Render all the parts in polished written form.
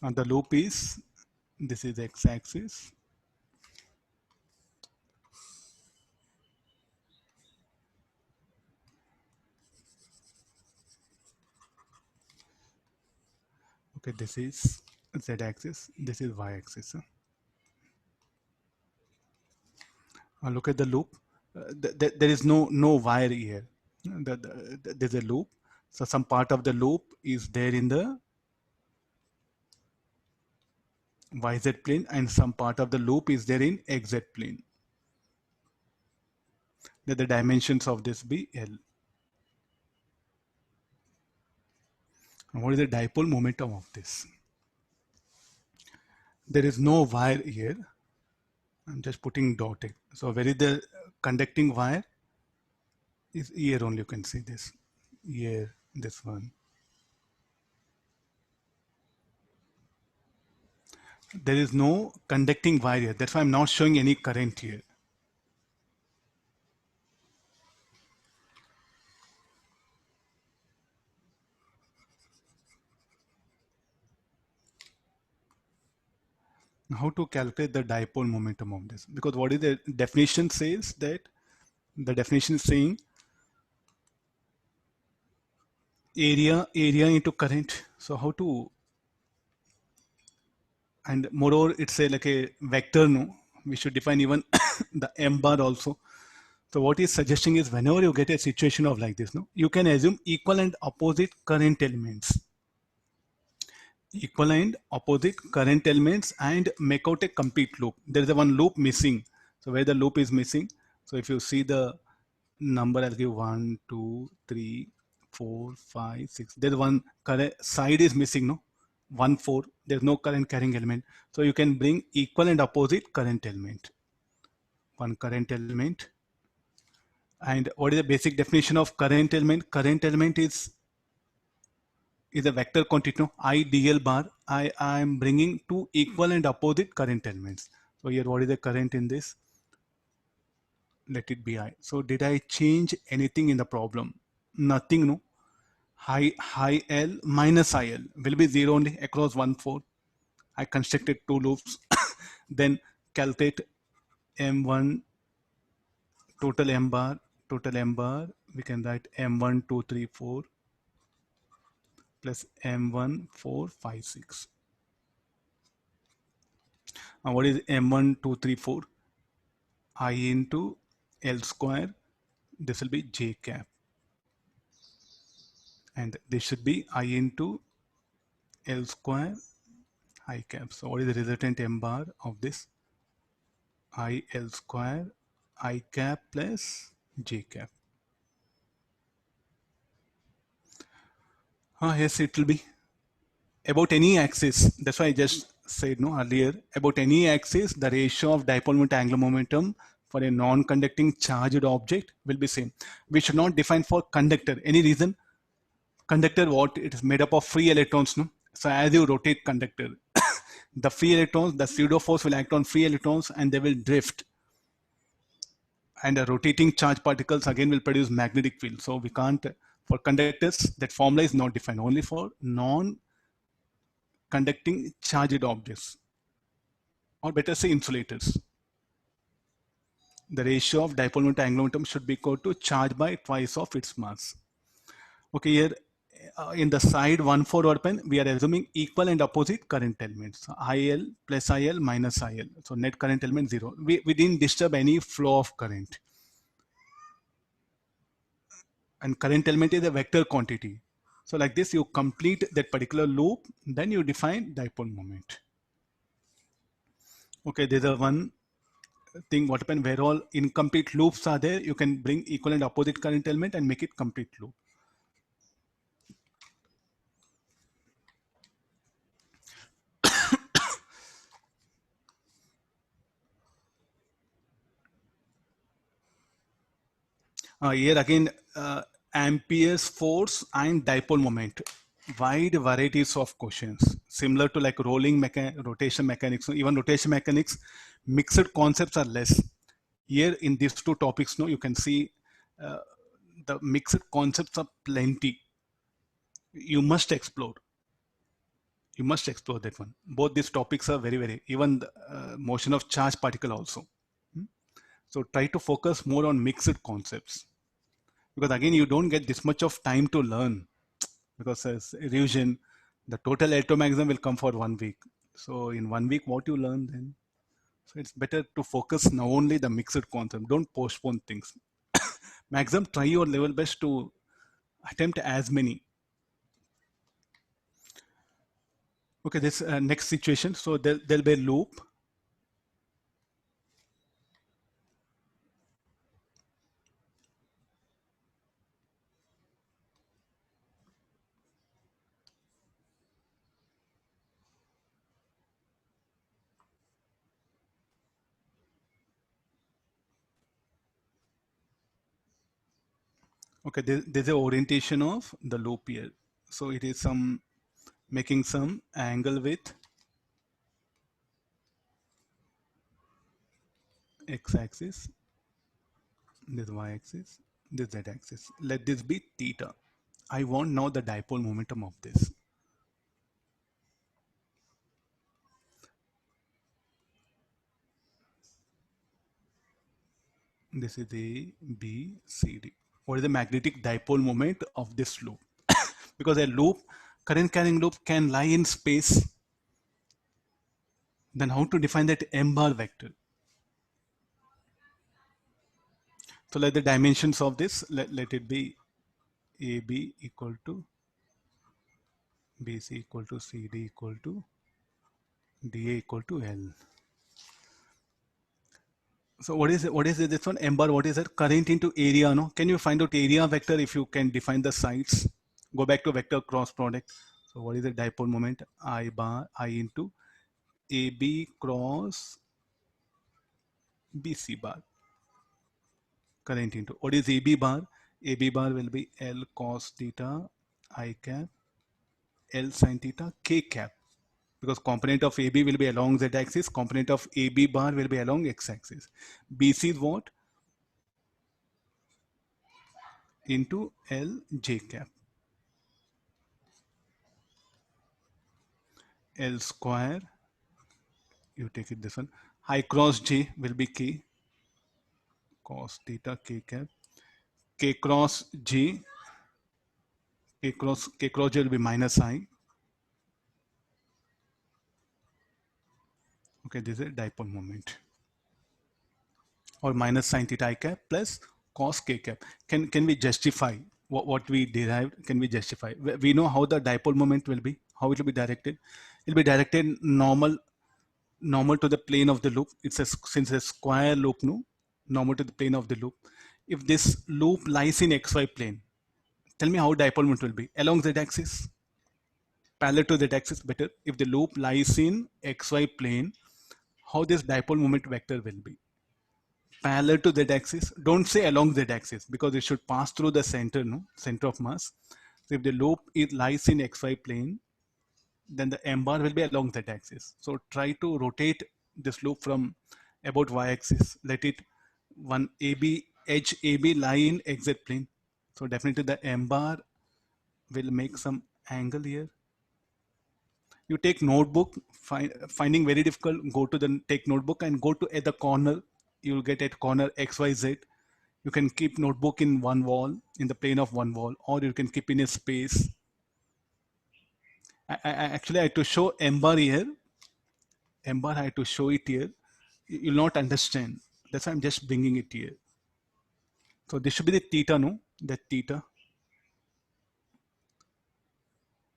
And the loop is, this is x-axis. Okay, this is z-axis, this is y-axis. Look at the loop. There is no wire here. There's a loop. So some part of the loop is there in the YZ plane and some part of the loop is there in XZ plane. Let the dimensions of this be L. And what is the dipole momentum of this? There is no wire here. I'm just putting dotted. So where is the conducting wire? Is here only, you can see this. Here, this one. There is no conducting wire here. That's why I'm not showing any current here. How to calculate the dipole momentum of this? Because what is the definition says that the definition is saying area into current. So how to, and moreover it's a like a vector, no, we should define even the m bar also. So what he's suggesting is whenever you get a situation of like this, no, you can assume equal and opposite current elements. Equal and opposite current elements and make out a complete loop. There is a one loop missing. So where the loop is missing. So if you see the number, I'll give 1, 2, 3, 4, 5, 6. There's one current side is missing, no? 1, 4. There's no current carrying element. So you can bring equal and opposite current element. One current element. And what is the basic definition of current element? Current element is a vector quantity, no? I dl bar. I am bringing two equal and opposite current elements. So here, what is the current in this? Let it be I. So did I change anything in the problem? Nothing, no. High L minus IL will be 0 only across 1, 4. I constructed two loops. Then calculate M1 total M bar. We can write M1 2 3 4 plus M1 4 5 6. Now what is M1 2 3 4? I into L square. This will be J cap. And this should be I into L square I cap. So what is the resultant M bar of this? I L square I cap plus J cap. Yes, it will be about any axis. That's why I just said no earlier. About any axis, the ratio of dipole moment angular momentum for a non-conducting charged object will be same. We should not define for conductor. Any reason? Conductor, what it is made up of free electrons, no? So as you rotate conductor, the free electrons, the pseudo force will act on free electrons and they will drift. And the rotating charge particles again will produce magnetic field. So we can't, for conductors, that formula is not defined, only for non-conducting charged objects, or better say insulators. The ratio of dipole moment to angular momentum should be equal to charge by twice of its mass. Okay, here in the side 1, 4 open, we are assuming equal and opposite current elements. So IL plus IL minus IL. So net current element 0. We didn't disturb any flow of current. And current element is a vector quantity. So like this, you complete that particular loop, then you define dipole moment. Okay, there's a one thing what happened where all incomplete loops are there, you can bring equal and opposite current element and make it complete loop. Here again, Ampere's force and dipole moment. Wide varieties of questions, similar to like rotation mechanics. Even rotation mechanics, mixed concepts are less. Here in these two topics, no, you can see the mixed concepts are plenty. You must explore. You must explore that one. Both these topics are very, even the motion of charge particle also. Hmm? So try to focus more on mixed concepts, because again, you don't get this much of time to learn, because as revision, the total electromagnetism will come for 1 week. So in 1 week, what you learn then? So it's better to focus now only the mixed concept. Don't postpone things. Maximum try your level best to attempt as many. Okay, this next situation. So there'll be a loop. Okay, there's a orientation of the loop here. So it is some making some angle with x-axis, this y-axis, this z-axis. Let this be theta. I want now the dipole momentum of this. This is A, B, C, D. What is the magnetic dipole moment of this loop? Because a loop, current carrying loop can lie in space. Then how to define that m bar vector? So let the dimensions of this, let it be AB equal to BC equal to CD equal to DA equal to L. So what is this one? M bar, what is it? Current into area, no? Can you find out area vector if you can define the sides? Go back to vector cross product. So what is the dipole moment? I bar, I into AB cross BC bar. Current into, what is AB bar? AB bar will be L cos theta I cap L sin theta K cap, because component of AB will be along Z axis, component of AB bar will be along X axis. BC is what? Into L J cap. L square, you take it this one. I cross J will be K cos theta K cap. K cross J, K cross J will be minus I. Okay, this is a dipole moment. Or minus sin theta I cap plus cos K cap. Can we justify what we derived? Can we justify? We know how the dipole moment will be, how it will be directed. It will be directed normal to the plane of the loop. It's a, since a square loop, no, normal to the plane of the loop. If this loop lies in xy plane, tell me how dipole moment will be along z axis, parallel to z axis. Better, if the loop lies in xy plane, how this dipole moment vector will be parallel to z axis. Don't say along z axis, because it should pass through the center, no, center of mass. So if the loop lies in xy plane, then the m bar will be along z axis. So try to rotate this loop from about y axis. Let it one AB edge AB lie in xz plane. So definitely the m bar will make some angle here. You take notebook, finding very difficult, go to the take notebook and go to at the corner. You'll get at corner XYZ. You can keep notebook in one wall, in the plane of one wall, or you can keep in a space. Actually, I had to show M bar here. M bar, I had to show it here. You'll not understand. That's why I'm just bringing it here. So this should be the theta, no? The theta.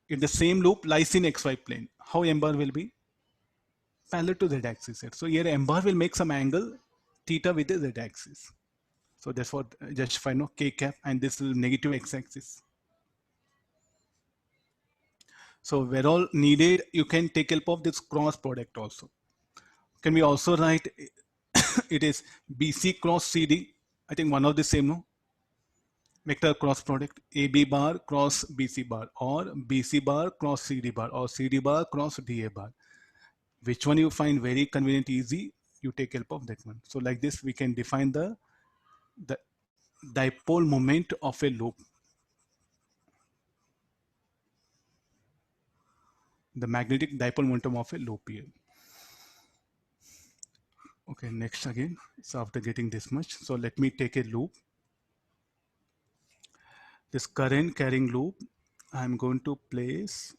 If the same loop lies in XY plane, how M bar will be? Parallel to Z axis. So here M bar will make some angle theta with the Z axis. So that's what just find no K cap, and this is negative X axis. So where all needed, you can take help of this cross product also. Can we also write it is BC cross CD? I think one of the same, no? Vector cross product AB bar cross BC bar, or BC bar cross CD bar, or CD bar cross DA bar. Which one you find very convenient, easy, you take help of that one. So like this, we can define the dipole moment of a loop. the magnetic dipole momentum of a loop here. Okay, next again. So after getting this much, so let me take a loop. This current carrying loop, I'm going to place